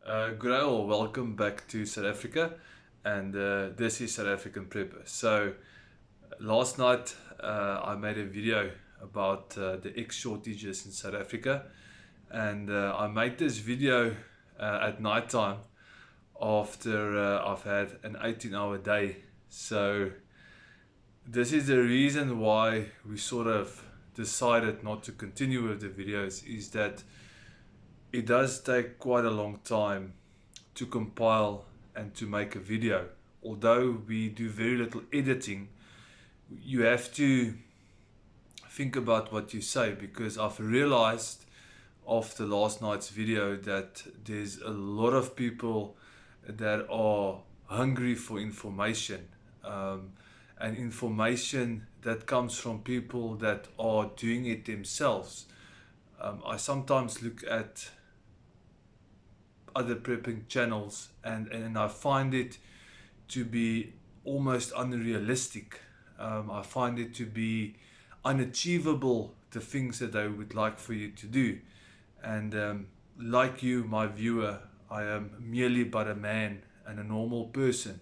Good day all, welcome back to South Africa, and this is South African Prepper. So last night I made a video about the egg shortages in South Africa, and I made this video at night time after I've had an 18-hour day. So this is the reason why we sort of decided not to continue with the videos, is that it does take quite a long time to compile and to make a video. Although we do very little editing, you have to think about what you say, because I've realized after last night's video that there's a lot of people that are hungry for information, and information that comes from people that are doing it themselves. I sometimes look at other prepping channels, and I find it to be almost unrealistic. I find it to be unachievable, the things that they would like for you to do. And like you, my viewer, I am merely but a man and a normal person.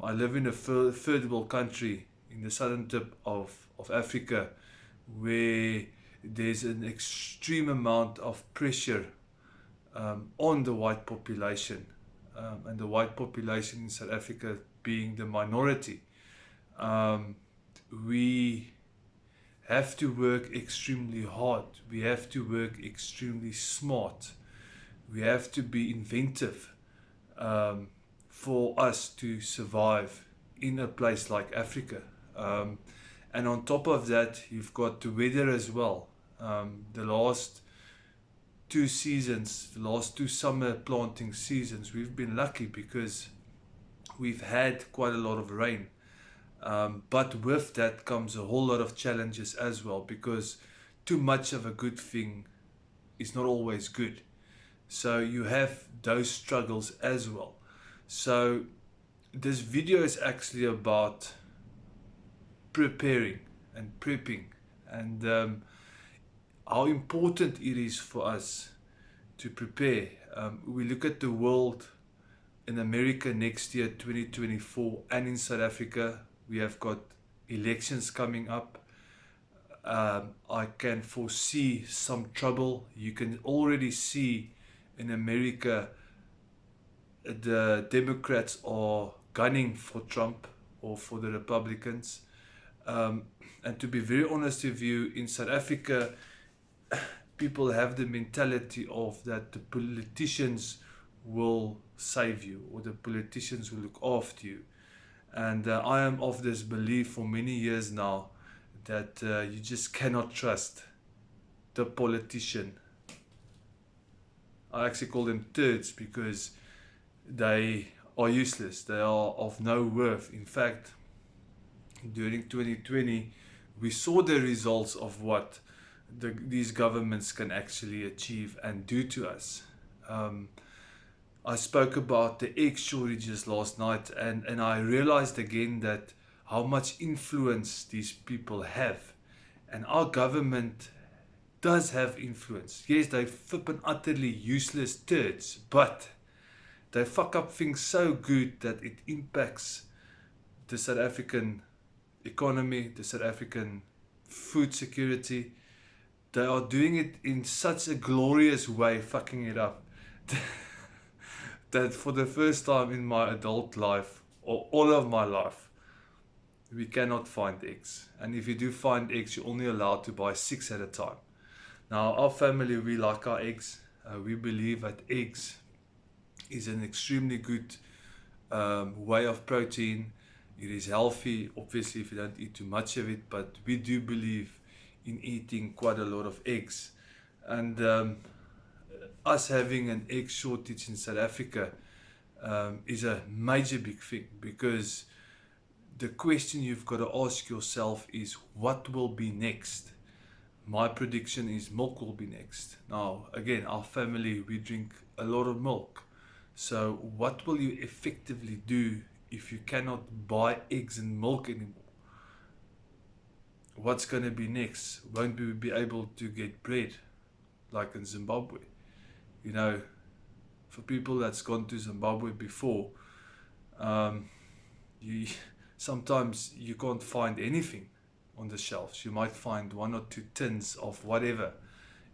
I live in a third world country in the southern tip of Africa, where there's an extreme amount of pressure on the white population, and the white population in South Africa being the minority. We have to work extremely hard. We have to work extremely smart. We have to be inventive for us to survive in a place like Africa. And on top of that, you've got the weather as well. The last two seasons, the last two summer planting seasons, we've been lucky because we've had quite a lot of rain. But with that comes a whole lot of challenges as well, because too much of a good thing is not always good. So you have those struggles as well. So this video is actually about preparing and prepping, and how important it is for us to prepare. We look at the world in America next year, 2024, and in South Africa, we have got elections coming up. I can foresee some trouble. You can already see in America the Democrats are gunning for Trump or for the Republicans. And to be very honest with you, in South Africa, people have the mentality of that the politicians will save you, or the politicians will look after you. And I am of this belief for many years now that you just cannot trust the politician. I actually call them turds because they are useless. They are of no worth. In fact, during 2020, we saw the results of what these governments can actually achieve and do to us. I spoke about the egg shortages last night, and I realized again that how much influence these people have. And our government does have influence. Yes, they flippin' utterly useless turds, but they fuck up things so good that it impacts the South African economy, the South African food security. They are doing it in such a glorious way, fucking it up, that for the first time in my adult life, or all of my life, we cannot find eggs. And if you do find eggs, you're only allowed to buy 6 at a time. Now, our family, we like our eggs. We believe that eggs is an extremely good way of protein. It is healthy, obviously, if you don't eat too much of it, but we do believe in eating quite a lot of eggs. And us having an egg shortage in South Africa is a major big thing, because the question you've got to ask yourself is, what will be next? My prediction is milk will be next. Now, again, our family, we drink a lot of milk. So what will you effectively do if you cannot buy eggs and milk anymore? What's going to be next? Won't we be able to get bread like in Zimbabwe? You know, For people that's gone to Zimbabwe before, you sometimes you can't find anything on the shelves. You might find 1 or 2 tins of whatever,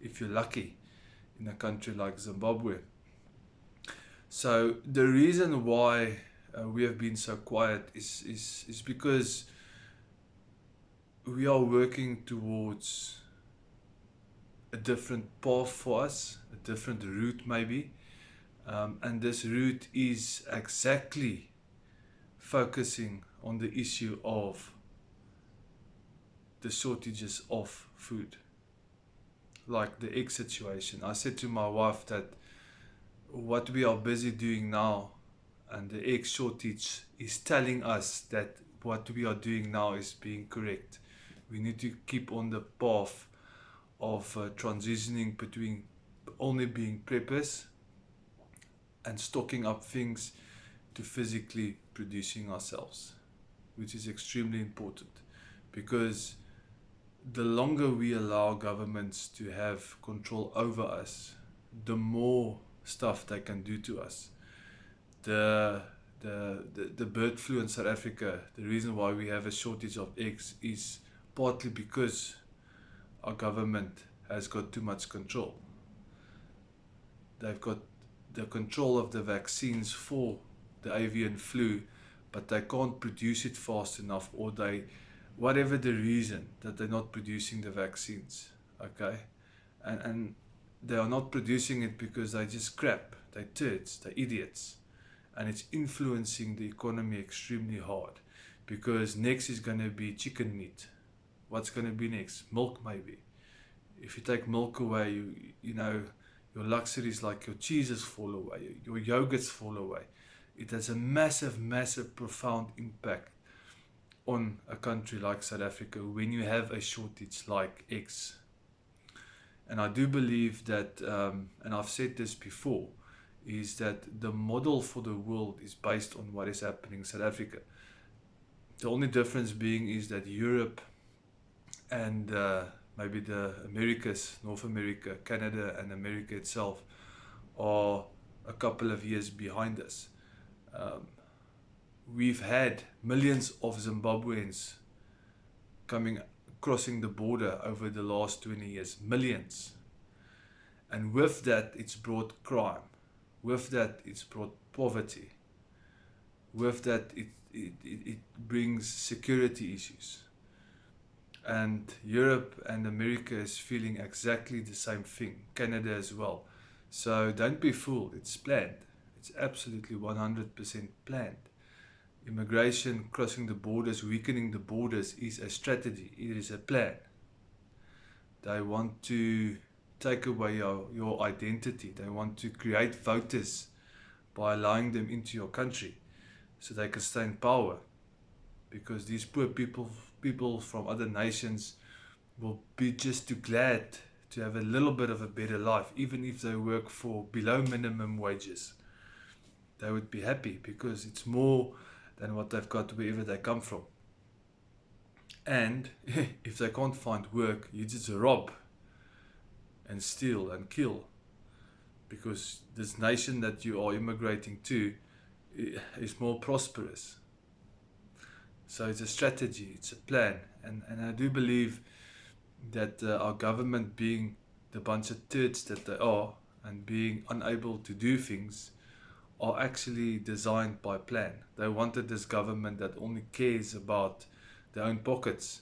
if you're lucky, in a country like Zimbabwe. So the reason why we have been so quiet is because we are working towards a different path for us, a different route maybe, and this route is exactly focusing on the issue of the shortages of food, like the egg situation. I said to my wife that what we are busy doing now and the egg shortage is telling us that what we are doing now is being correct. We need to keep on the path of transitioning between only being preppers and stocking up things to physically producing ourselves, which is extremely important, because the longer we allow governments to have control over us, the more stuff they can do to us. The bird flu in South Africa, the reason why we have a shortage of eggs is partly because our government has got too much control. They've got the control of the vaccines for the avian flu, but they can't produce it fast enough, or they, whatever the reason that they're not producing the vaccines, okay? And they are not producing it because they just crap, they're turds, they're idiots. And it's influencing the economy extremely hard, because next is going to be chicken meat. What's going to be next? Milk, maybe. If you take milk away, you know, your luxuries like your cheeses fall away, your yogurts fall away. It has a massive, massive, profound impact on a country like South Africa when you have a shortage like eggs. And I do believe that, and I've said this before, is that the model for the world is based on what is happening in South Africa. The only difference being is that Europe and maybe the Americas, North America, Canada and America itself, are a couple of years behind us. We've had millions of Zimbabweans crossing the border over the last 20 years, millions. And with that, it's brought crime. With that, it's brought poverty. With that, it brings security issues. And Europe and America is feeling exactly the same thing, Canada as well. So don't be fooled, it's planned. It's absolutely 100% planned. Immigration, crossing the borders, weakening the borders is a strategy, it is a plan. They want to take away your identity. They want to create voters by allowing them into your country so they can stay in power. Because these poor people from other nations will be just too glad to have a little bit of a better life, even if they work for below minimum wages. They would be happy because it's more than what they've got wherever they come from. And if they can't find work, you just rob and steal and kill, because this nation that you are immigrating to is more prosperous. So it's a strategy, it's a plan, and I do believe that our government, being the bunch of turds that they are and being unable to do things, are actually designed by plan. They wanted this government that only cares about their own pockets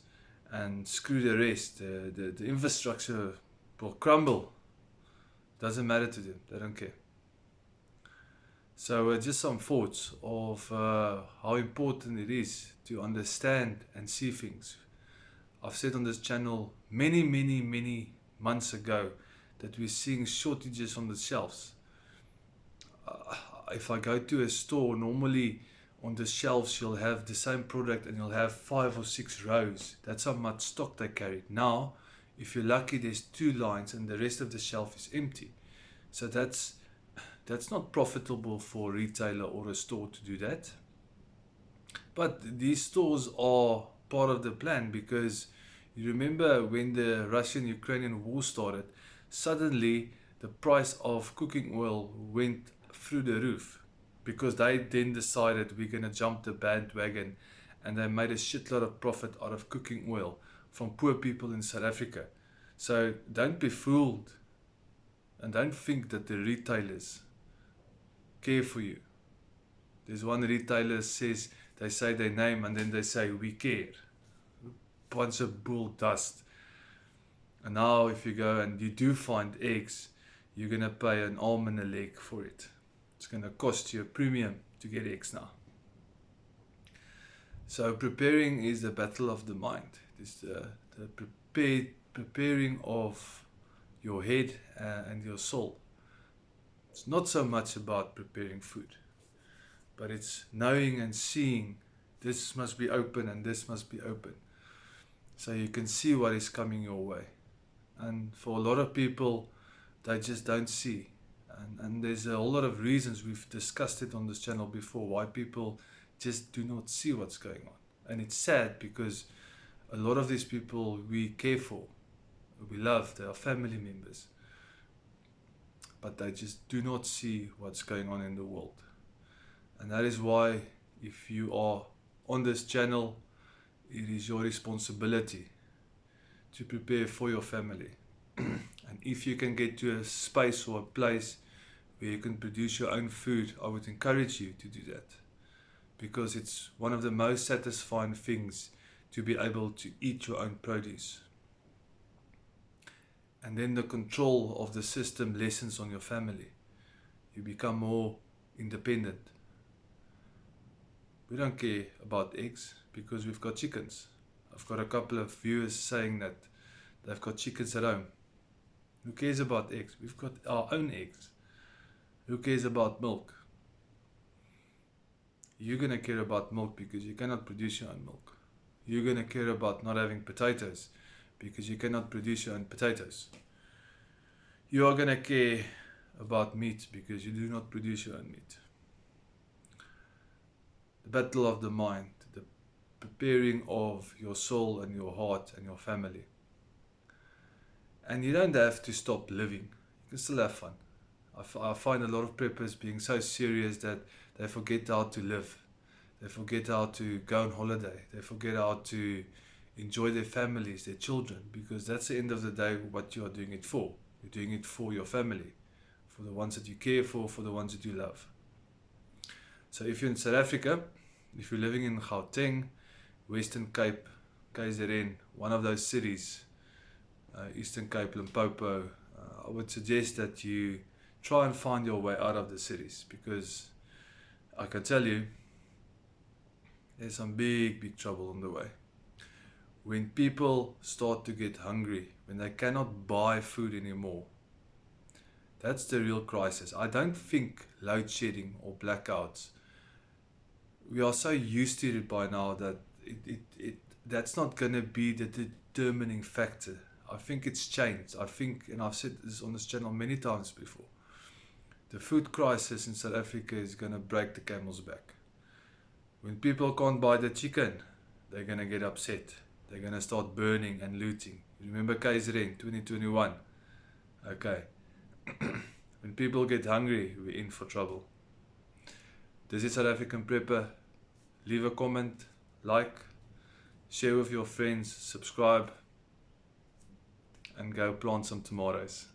and screw the rest. The infrastructure will crumble. Doesn't matter to them, they don't care. So just some thoughts of how important it is to understand and see things. I've said on this channel many months ago that we're seeing shortages on the shelves. If I go to a store, normally on the shelves you'll have the same product and you'll have 5 or 6 rows. That's how much stock they carry. Now, if you're lucky, there's 2 lines and the rest of the shelf is empty. So that's not profitable for a retailer or a store to do that. But these stores are part of the plan, because you remember when the Russian-Ukrainian war started, suddenly the price of cooking oil went through the roof because they then decided we're going to jump the bandwagon, and they made a shitload of profit out of cooking oil from poor people in South Africa. So don't be fooled, and don't think that the retailers care for you. There's one retailer says, they say their name and then they say we care. Bunch of bull dust. And now if you go and you do find eggs, you're going to pay an arm and a leg for it. It's going to cost you a premium to get eggs now. So preparing is the battle of the mind. It's the preparing of your head and your soul. It's not so much about preparing food, but it's knowing and seeing this must be open and this must be open. So you can see what is coming your way. And for a lot of people, they just don't see. And there's a whole lot of reasons, we've discussed it on this channel before, why people just do not see what's going on. And it's sad because a lot of these people we care for, we love, they are family members. But they just do not see what's going on in the world. And that is why if you are on this channel, it is your responsibility to prepare for your family. And if you can get to a space or a place where you can produce your own food, I would encourage you to do that. Because it's one of the most satisfying things to be able to eat your own produce. And then the control of the system lessens on your family. You become more independent. We don't care about eggs because we've got chickens. I've got a couple of viewers saying that they've got chickens at home. Who cares about eggs? We've got our own eggs. Who cares about milk? You're going to care about milk because you cannot produce your own milk. You're going to care about not having potatoes because you cannot produce your own potatoes. You are going to care about meat because you do not produce your own meat. The battle of the mind, the preparing of your soul and your heart and your family. And you don't have to stop living. You can still have fun. I find a lot of preppers being so serious that they forget how to live. They forget how to go on holiday. They forget how to enjoy their families, their children, because that's the end of the day what you are doing it for. You're doing it for your family, for the ones that you care for the ones that you love. So if you're in South Africa, if you're living in Gauteng, Western Cape, KZN, one of those cities, Eastern Cape, Limpopo, I would suggest that you try and find your way out of the cities, because I can tell you there's some big trouble on the way. When people start to get hungry, when they cannot buy food anymore, that's the real crisis. I don't think load shedding or blackouts, we are so used to it by now that that's not going to be the determining factor. I think it's changed. I think, and I've said this on this channel many times before, the food crisis in South Africa is going to break the camel's back. When people can't buy the chicken, they're going to get upset. They're going to start burning and looting. Remember KZN 2021? Okay. When people get hungry, we're in for trouble. This is South African Prepper. Leave a comment, like, share with your friends, subscribe, and go plant some tomatoes.